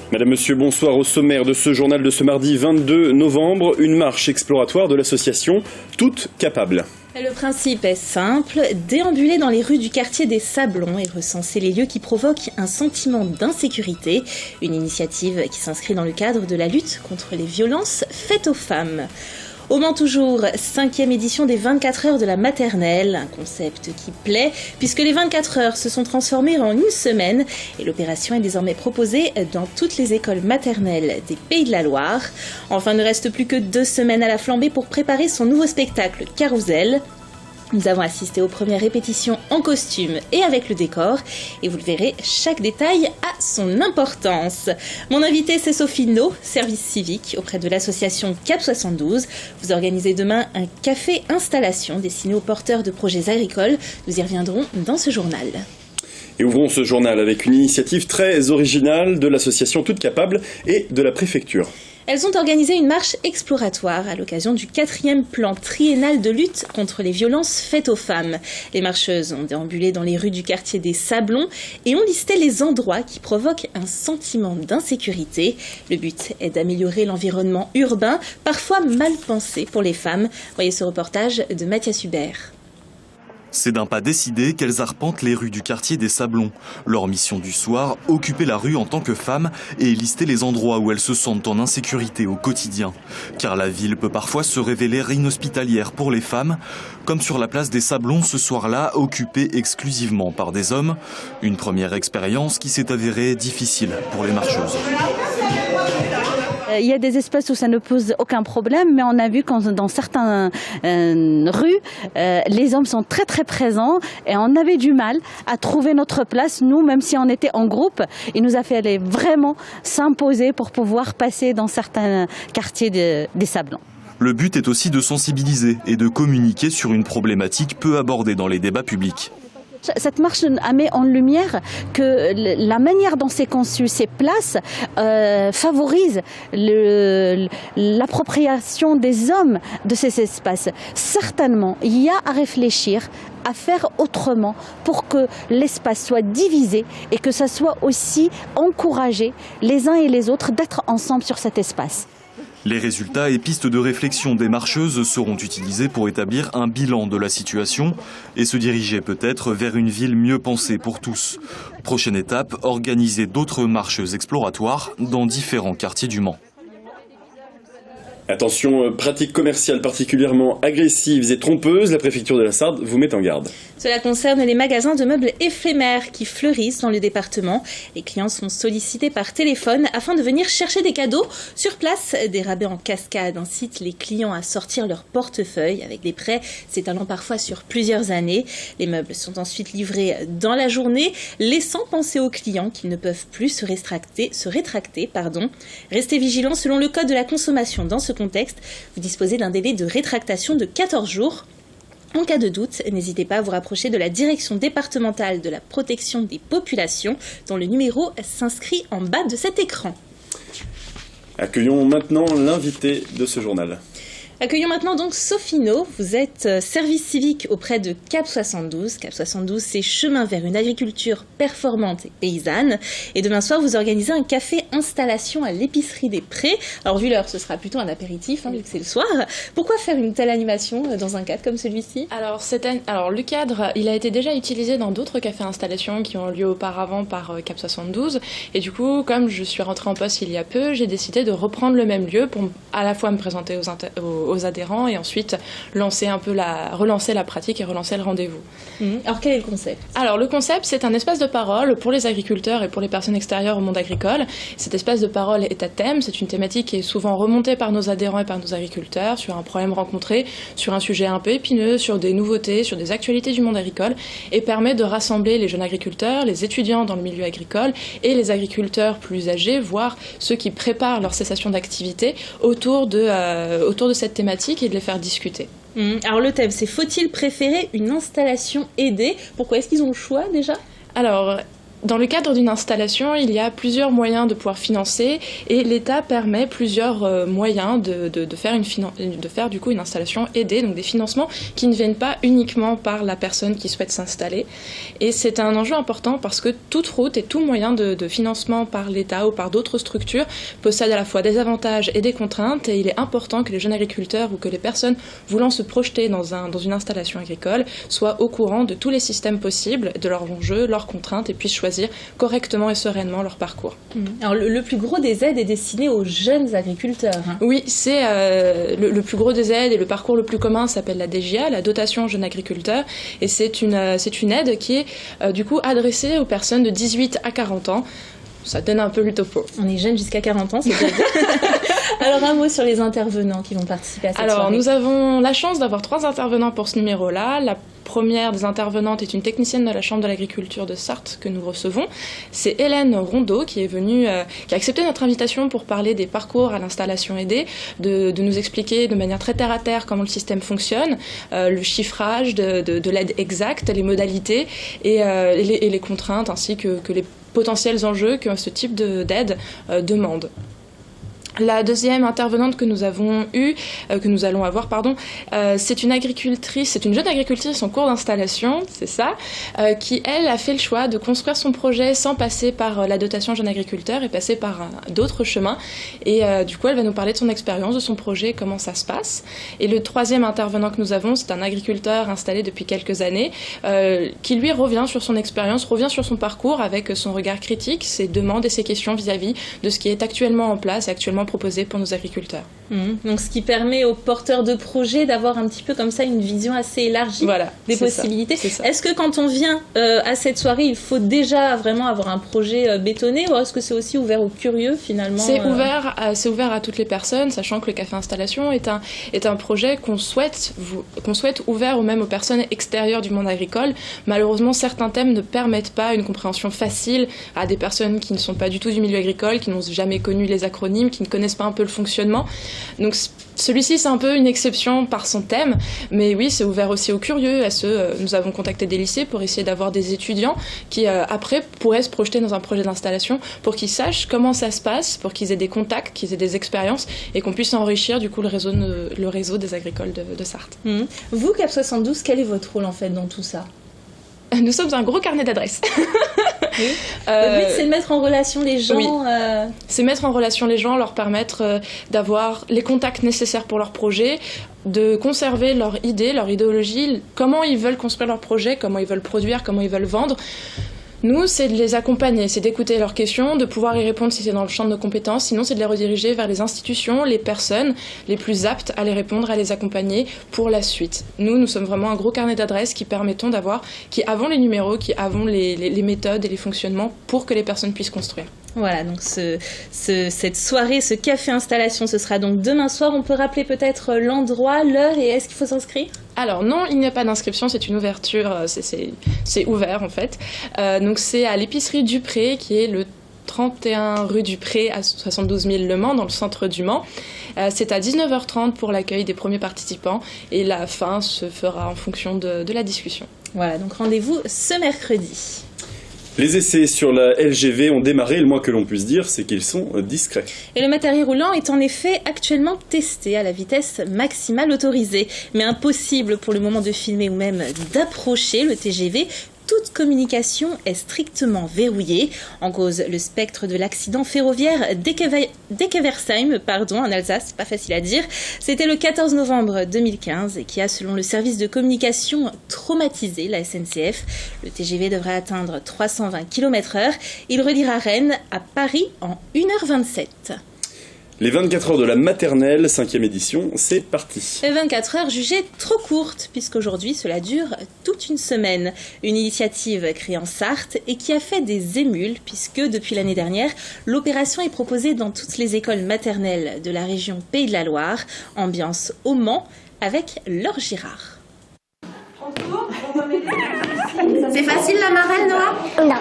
Madame, Monsieur, bonsoir. Au sommaire de ce journal de ce mardi 22 novembre, une marche exploratoire de l'association Toutes Capables. Le principe est simple, déambuler dans les rues du quartier des Sablons et recenser les lieux qui provoquent un sentiment d'insécurité. Une initiative qui s'inscrit dans le cadre de la lutte contre les violences faites aux femmes. Au Mans toujours, 5e édition des 24 heures de la maternelle, un concept qui plaît puisque les 24 heures se sont transformées en une semaine et l'opération est désormais proposée dans toutes les écoles maternelles des Pays de la Loire. Enfin, il ne reste plus que 2 semaines à la flambée pour préparer son nouveau spectacle Carousel. Nous avons assisté aux premières répétitions en costume et avec le décor et vous le verrez, chaque détail a son importance. Mon invité c'est Sophie No, service civique auprès de l'association Cap 72. Vous organisez demain un café installation destiné aux porteurs de projets agricoles. Nous y reviendrons dans ce journal. Et ouvrons ce journal avec une initiative très originale de l'association Toutes Capables et de la préfecture. Elles ont organisé une marche exploratoire à l'occasion du 4e plan triennal de lutte contre les violences faites aux femmes. Les marcheuses ont déambulé dans les rues du quartier des Sablons et ont listé les endroits qui provoquent un sentiment d'insécurité. Le but est d'améliorer l'environnement urbain, parfois mal pensé pour les femmes. Voyez ce reportage de Mathias Hubert. C'est d'un pas décidé qu'elles arpentent les rues du quartier des Sablons. Leur mission du soir, occuper la rue en tant que femmes et lister les endroits où elles se sentent en insécurité au quotidien. Car la ville peut parfois se révéler inhospitalière pour les femmes, comme sur la place des Sablons ce soir-là, occupée exclusivement par des hommes. Une première expérience qui s'est avérée difficile pour les marcheuses. Il y a des espaces où ça ne pose aucun problème, mais on a vu que dans certaines rues, les hommes sont très très présents et on avait du mal à trouver notre place. Nous, même si on était en groupe, il nous a fallu vraiment s'imposer pour pouvoir passer dans certains quartiers des Sablons. Le but est aussi de sensibiliser et de communiquer sur une problématique peu abordée dans les débats publics. Cette marche a mis en lumière que la manière dont c'est conçu, ces places, favorise l'appropriation des hommes de ces espaces. Certainement, il y a à réfléchir, à faire autrement pour que l'espace soit divisé et que ça soit aussi encouragé les uns et les autres d'être ensemble sur cet espace. Les résultats et pistes de réflexion des marcheuses seront utilisés pour établir un bilan de la situation et se diriger peut-être vers une ville mieux pensée pour tous. Prochaine étape, organiser d'autres marches exploratoires dans différents quartiers du Mans. Attention, pratiques commerciales particulièrement agressives et trompeuses, la préfecture de la Sarthe vous met en garde. Cela concerne les magasins de meubles éphémères qui fleurissent dans le département. Les clients sont sollicités par téléphone afin de venir chercher des cadeaux. Sur place, des rabais en cascade incitent les clients à sortir leur portefeuille avec des prêts s'étalant parfois sur plusieurs années. Les meubles sont ensuite livrés dans la journée, laissant penser aux clients qu'ils ne peuvent plus se rétracter. Restez vigilants selon le code de la consommation dans ce contexte. Vous disposez d'un délai de rétractation de 14 jours. En cas de doute, n'hésitez pas à vous rapprocher de la direction départementale de la protection des populations, dont le numéro s'inscrit en bas de cet écran. Accueillons maintenant l'invité de ce journal. Accueillons maintenant donc Sophie No. Vous êtes service civique auprès de Cap 72. Cap 72, c'est chemin vers une agriculture performante et paysanne. Et demain soir, vous organisez un café installation à l'épicerie des Prés. Alors vu l'heure, ce sera plutôt un apéritif, vu que c'est le soir. Pourquoi faire une telle animation dans un cadre comme celui-ci ? Alors le cadre, il a été déjà utilisé dans d'autres cafés installations qui ont lieu auparavant par Cap 72. Et du coup, comme je suis rentrée en poste il y a peu, j'ai décidé de reprendre le même lieu pour à la fois me présenter aux adhérents et ensuite relancer la pratique et relancer le rendez-vous. Alors quel est le concept ? Alors le concept, c'est un espace de parole pour les agriculteurs et pour les personnes extérieures au monde agricole. Cet espace de parole est à thème, c'est une thématique qui est souvent remontée par nos adhérents et par nos agriculteurs sur un problème rencontré, sur un sujet un peu épineux, sur des nouveautés, sur des actualités du monde agricole et permet de rassembler les jeunes agriculteurs, les étudiants dans le milieu agricole et les agriculteurs plus âgés, voire ceux qui préparent leur cessation d'activité autour de cette thématique et de les faire discuter. Alors le thème, c'est faut-il préférer une installation aidée ? Pourquoi est-ce qu'ils ont le choix déjà ? Alors, Dans le cadre d'une installation, il y a plusieurs moyens de pouvoir financer et l'État permet plusieurs moyens de faire du coup une installation aidée, donc des financements qui ne viennent pas uniquement par la personne qui souhaite s'installer. Et c'est un enjeu important parce que toute route et tout moyen de financement par l'État ou par d'autres structures possède à la fois des avantages et des contraintes, et il est important que les jeunes agriculteurs ou que les personnes voulant se projeter dans une installation agricole soient au courant de tous les systèmes possibles, de leurs enjeux, leurs contraintes, et puissent choisir correctement et sereinement leur parcours. Alors le plus gros des aides est destiné aux jeunes agriculteurs. Oui, c'est le plus gros des aides et le parcours le plus commun s'appelle la DJA, la dotation jeunes agriculteurs, et c'est une aide qui est du coup adressée aux personnes de 18 à 40 ans. Ça donne un peu le topo. On est jeune jusqu'à 40 ans, c'est bien. Alors un mot sur les intervenants qui vont participer à cette soirée. Nous avons la chance d'avoir 3 intervenants pour ce numéro-là. La première des intervenantes est une technicienne de la Chambre de l'agriculture de Sarthe que nous recevons. C'est Hélène Rondeau qui est venue, qui a accepté notre invitation pour parler des parcours à l'installation aidée, de nous expliquer de manière très terre à terre comment le système fonctionne, le chiffrage de l'aide exacte, les modalités et les contraintes ainsi que les potentiels enjeux que ce type d'aide demande. La deuxième intervenante que nous allons avoir, c'est une agricultrice, c'est une jeune agricultrice en cours d'installation, c'est ça, qui elle a fait le choix de construire son projet sans passer par la dotation jeune agriculteur et passer par d'autres chemins. Et du coup, elle va nous parler de son expérience, de son projet, comment ça se passe. Et le troisième intervenant que nous avons, c'est un agriculteur installé depuis quelques années, qui lui revient sur son expérience, revient sur son parcours avec son regard critique, ses demandes et ses questions vis-à-vis de ce qui est actuellement en place et actuellement proposé pour nos agriculteurs. Donc ce qui permet aux porteurs de projets d'avoir un petit peu comme ça une vision assez élargie des possibilités. Est-ce que quand on vient à cette soirée, il faut déjà vraiment avoir un projet bétonné, ou est-ce que c'est aussi ouvert aux curieux finalement? C'est ouvert à toutes les personnes, sachant que le café installation est un projet qu'on souhaite ouvert ou même aux personnes extérieures du monde agricole. Malheureusement, certains thèmes ne permettent pas une compréhension facile à des personnes qui ne sont pas du tout du milieu agricole, qui n'ont jamais connu les acronymes, qui ne connaissent pas un peu le fonctionnement. Donc celui-ci, c'est un peu une exception par son thème, mais oui, c'est ouvert aussi aux curieux, à ceux. Nous avons contacté des lycées pour essayer d'avoir des étudiants qui, après, pourraient se projeter dans un projet d'installation pour qu'ils sachent comment ça se passe, pour qu'ils aient des contacts, qu'ils aient des expériences et qu'on puisse enrichir du coup le réseau des agricoles de Sarthe. Vous, Cap 72, quel est votre rôle en fait dans tout ça? Nous sommes un gros carnet d'adresses. Oui. Le but, c'est de mettre en relation les gens. Oui. C'est mettre en relation les gens, leur permettre d'avoir les contacts nécessaires pour leur projet, de conserver leur idée, leur idéologie, comment ils veulent construire leur projet, comment ils veulent produire, comment ils veulent vendre. Nous, c'est de les accompagner, c'est d'écouter leurs questions, de pouvoir y répondre si c'est dans le champ de nos compétences, sinon c'est de les rediriger vers les institutions, les personnes les plus aptes à les répondre, à les accompagner pour la suite. Nous sommes vraiment un gros carnet d'adresses qui avons les numéros, qui avons les méthodes et les fonctionnements pour que les personnes puissent construire. Voilà, donc cette soirée, ce café installation, ce sera donc demain soir. On peut rappeler peut-être l'endroit, l'heure, et est-ce qu'il faut s'inscrire? Alors non, il n'y a pas d'inscription, c'est une ouverture, c'est ouvert en fait. Donc c'est à l'épicerie Dupré, qui est le 31 rue Dupré à 72 000 Le Mans, dans le centre du Mans. C'est à 19h30 pour l'accueil des premiers participants, et la fin se fera en fonction de la discussion. Voilà, donc rendez-vous ce mercredi. Les essais sur la LGV ont démarré, le moins que l'on puisse dire, c'est qu'ils sont discrets. Et le matériel roulant est en effet actuellement testé à la vitesse maximale autorisée. Mais impossible pour le moment de filmer ou même d'approcher le TGV. Toute communication est strictement verrouillée. En cause, le spectre de l'accident ferroviaire d'Eckeversheim, en Alsace, pas facile à dire. C'était le 14 novembre 2015 et qui a, selon le service de communication, traumatisé la SNCF. Le TGV devrait atteindre 320 km/h. Il reliera Rennes à Paris en 1h27. Les 24 heures de la maternelle, 5e édition, c'est parti. 24 heures jugées trop courtes, puisqu'aujourd'hui cela dure toute une semaine. Une initiative créée en Sarthe et qui a fait des émules, puisque depuis l'année dernière, l'opération est proposée dans toutes les écoles maternelles de la région Pays de la Loire. Ambiance au Mans avec Laure Girard. C'est facile la marelle, Noah? Non.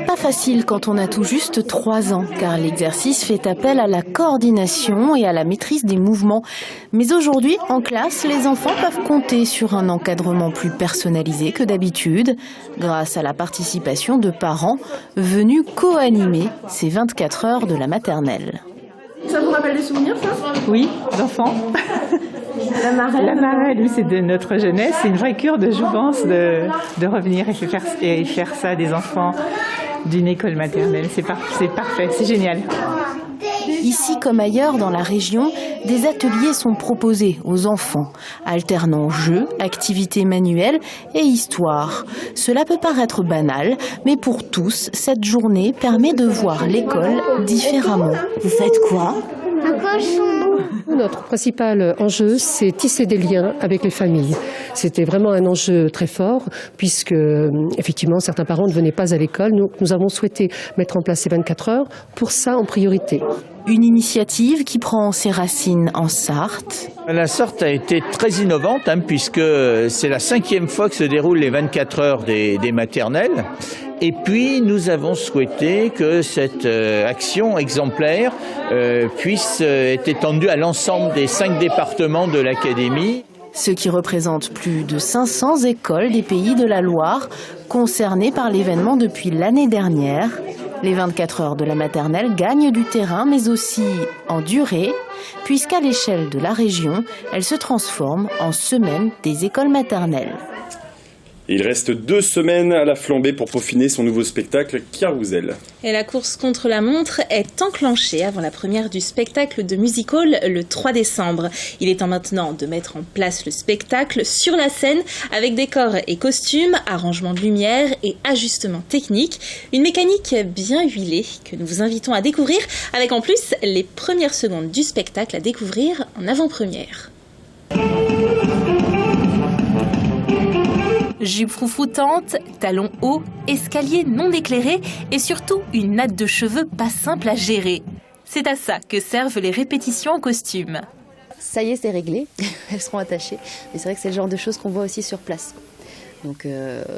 Pas facile quand on a tout juste 3 ans, car l'exercice fait appel à la coordination et à la maîtrise des mouvements. Mais aujourd'hui, en classe, les enfants peuvent compter sur un encadrement plus personnalisé que d'habitude, grâce à la participation de parents venus co-animer ces 24 heures de la maternelle. Ça vous rappelle des souvenirs, ça? Oui, d'enfants. La marelle, oui, c'est de notre jeunesse. C'est une vraie cure de jouvence de revenir et faire ça à des enfants d'une école maternelle. C'est parfait, c'est génial. Ici comme ailleurs dans la région, des ateliers sont proposés aux enfants, alternant jeux, activités manuelles et histoire. Cela peut paraître banal, mais pour tous, cette journée permet de voir l'école différemment. Vous faites quoi ? Un cochon. Notre principal enjeu, c'est tisser des liens avec les familles. C'était vraiment un enjeu très fort, puisque effectivement certains parents ne venaient pas à l'école. Nous avons souhaité mettre en place ces 24 heures, pour ça en priorité. Une initiative qui prend ses racines en Sarthe. La Sarthe a été très innovante, puisque c'est la 5e fois que se déroulent les 24 heures des maternelles. Et puis, nous avons souhaité que cette action exemplaire puisse être étendue à l'ensemble des 5 départements de l'académie. Ce qui représente plus de 500 écoles des Pays de la Loire concernées par l'événement depuis l'année dernière. Les 24 heures de la maternelle gagnent du terrain, mais aussi en durée, puisqu'à l'échelle de la région, elles se transforment en semaine des écoles maternelles. Il reste 2 semaines à la flambée pour peaufiner son nouveau spectacle Carousel. Et la course contre la montre est enclenchée avant la première du spectacle de music-hall le 3 décembre. Il est temps maintenant de mettre en place le spectacle sur la scène avec décors et costumes, arrangement de lumière et ajustements techniques. Une mécanique bien huilée que nous vous invitons à découvrir avec en plus les premières secondes du spectacle à découvrir en avant-première. Jupe froufroutante, talons hauts, escalier non éclairé et surtout une natte de cheveux pas simple à gérer. C'est à ça que servent les répétitions en costume. Ça y est, c'est réglé, elles seront attachées. Mais c'est vrai que c'est le genre de choses qu'on voit aussi sur place. Donc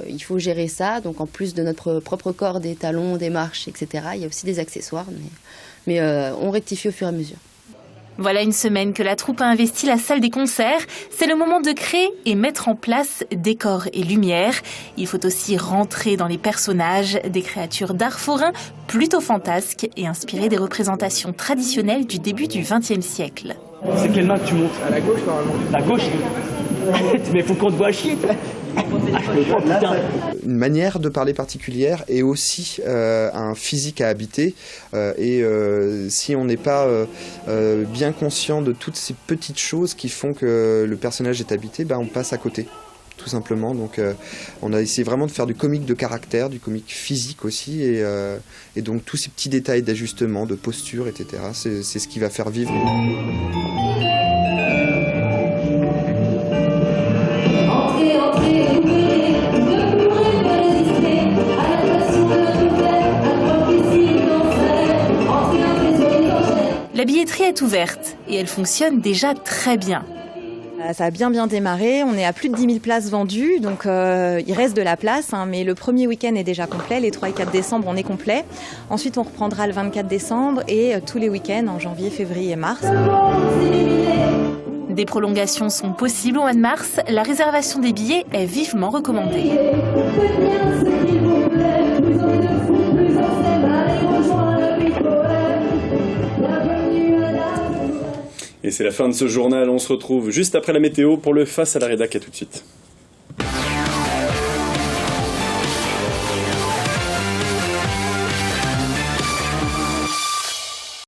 il faut gérer ça. Donc en plus de notre propre corps, des talons, des marches, etc., il y a aussi des accessoires. Mais on rectifie au fur et à mesure. Voilà une semaine que la troupe a investi la salle des concerts. C'est le moment de créer et mettre en place décors et lumière. Il faut aussi rentrer dans les personnages, des créatures d'art forain plutôt fantasques et inspirées des représentations traditionnelles du début du XXe siècle. C'est quelle main que tu montes? À la gauche, normalement. La gauche? Mais faut qu'on te voit chier. Une manière de parler particulière et aussi un physique à habiter. Si on n'est pas bien conscient de toutes ces petites choses qui font que le personnage est habité, on passe à côté, tout simplement. Donc on a essayé vraiment de faire du comique de caractère, du comique physique aussi, et donc tous ces petits détails d'ajustement, de posture, etc. C'est ce qui va faire vivre. La billetterie est ouverte et elle fonctionne déjà très bien. Ça a bien démarré, on est à plus de 10 000 places vendues, donc il reste de la place, mais le premier week-end est déjà complet, les 3 et 4 décembre on est complet. Ensuite on reprendra le 24 décembre et tous les week-ends en janvier, février et mars. Des prolongations sont possibles au mois de mars, la réservation des billets est vivement recommandée. Et c'est la fin de ce journal, on se retrouve juste après la météo pour le Face à la Rédac, à tout de suite.